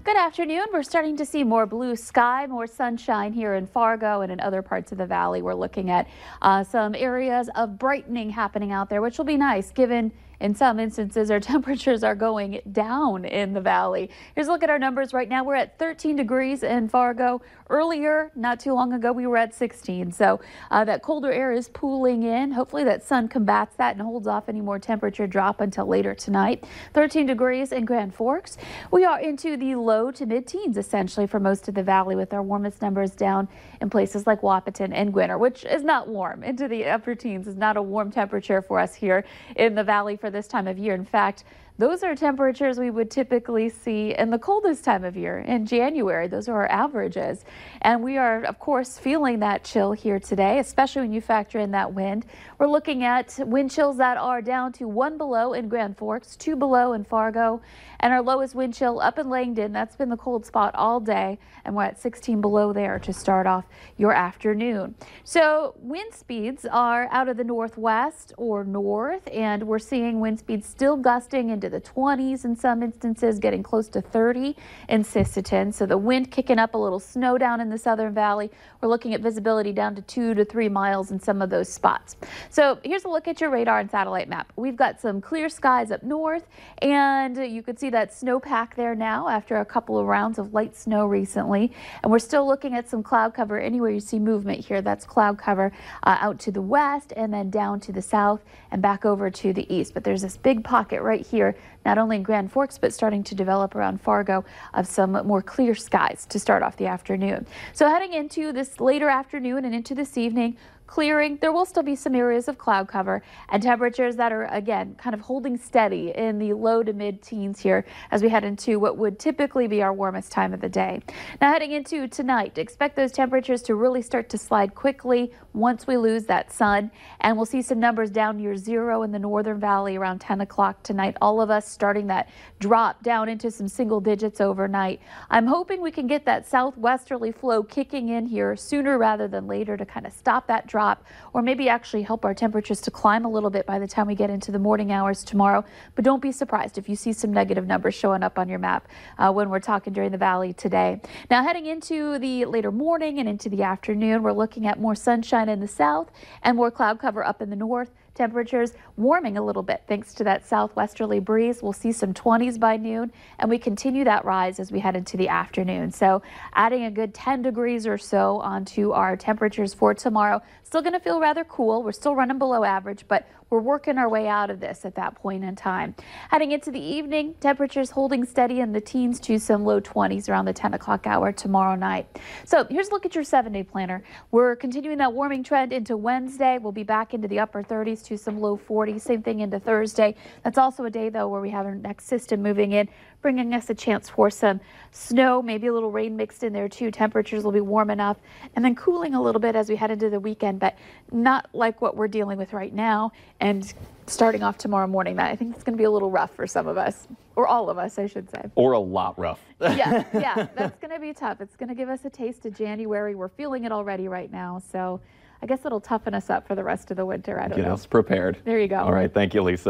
Good afternoon. We're starting to see more blue sky, more sunshine here in Fargo and in other parts of the valley. We're looking at some areas of brightening happening out there, which will be nice given in some instances our temperatures are going down in the valley. Here's a look at our numbers right now. We're at 13 degrees in Fargo. Earlier, not too long ago, we were at 16. So that colder air is pooling in. Hopefully that sun combats that and holds off any more temperature drop until later tonight. 13 degrees in Grand Forks. We are into the low to mid-teens essentially for most of the valley, with our warmest numbers down in places like Wahpeton and Gwinner, which is not warm. Into the upper teens is not a warm temperature for us here in the valley for this time of year. In fact, those are temperatures we would typically see in the coldest time of year in January. Those are our averages. And we are, of course, feeling that chill here today, especially when you factor in that wind. We're looking at wind chills that are down to 1 below in Grand Forks, 2 below in Fargo, and our lowest wind chill up in Langdon. That's been the cold spot all day, and we're at 16 below there to start off your afternoon. So wind speeds are out of the northwest or north, and we're seeing wind speeds still gusting into the 20s in some instances, getting close to 30 in Sisseton. So the wind kicking up, a little snow down in the southern valley. We're looking at visibility down to 2 to 3 miles in some of those spots. So here's a look at your radar and satellite map. We've got some clear skies up north, and you could see that snowpack there now after a couple of rounds of light snow recently. And we're still looking at some cloud cover. Anywhere you see movement here, that's cloud cover out to the west and then down to the south and back over to the east. But there's this big pocket right here, not only in Grand Forks, but starting to develop around Fargo, of some more clear skies to start off the afternoon. So heading into this later afternoon and into this evening, clearing. There will still be some areas of cloud cover and temperatures that are, again, kind of holding steady in the low to mid-teens here as we head into what would typically be our warmest time of the day. Now heading into tonight, expect those temperatures to really start to slide quickly once we lose that sun, and we'll see some numbers down near zero in the northern valley around 10 o'clock tonight. All of us starting that drop down into some single digits overnight. I'm hoping we can get that southwesterly flow kicking in here sooner rather than later to kind of stop that drop, or maybe actually help our temperatures to climb a little bit by the time we get into the morning hours tomorrow. But don't be surprised if you see some negative numbers showing up on your map when we're talking during the valley today. Now heading into the later morning and into the afternoon, we're looking at more sunshine in the south and more cloud cover up in the north. Temperatures warming a little bit thanks to that southwesterly breeze. We'll see some 20s by noon, and we continue that rise as we head into the afternoon. So adding a good 10 degrees or so onto our temperatures for tomorrow. Still going to feel rather cool. We're still running below average, but we're working our way out of this at that point in time. Heading into the evening, temperatures holding steady in the teens to some low 20s around the 10 o'clock hour tomorrow night. So here's a look at your 7-day planner. We're continuing that warming trend into Wednesday. We'll be back into the upper 30s to some low 40s. Same thing into Thursday. That's also a day, though, where we have our next system moving in, bringing us a chance for some snow, maybe a little rain mixed in there too. Temperatures will be warm enough and then cooling a little bit as we head into the weekend, but not like what we're dealing with right now and starting off tomorrow morning. That I think it's going to be a little rough for some of us, or all of us, I should say. Or a lot rough. Yeah, that's going to be tough. It's going to give us a taste of January. We're feeling it already right now, so I guess it'll toughen us up for the rest of the winter. I don't know. Get us prepared. There you go. All right, thank you, Lisa.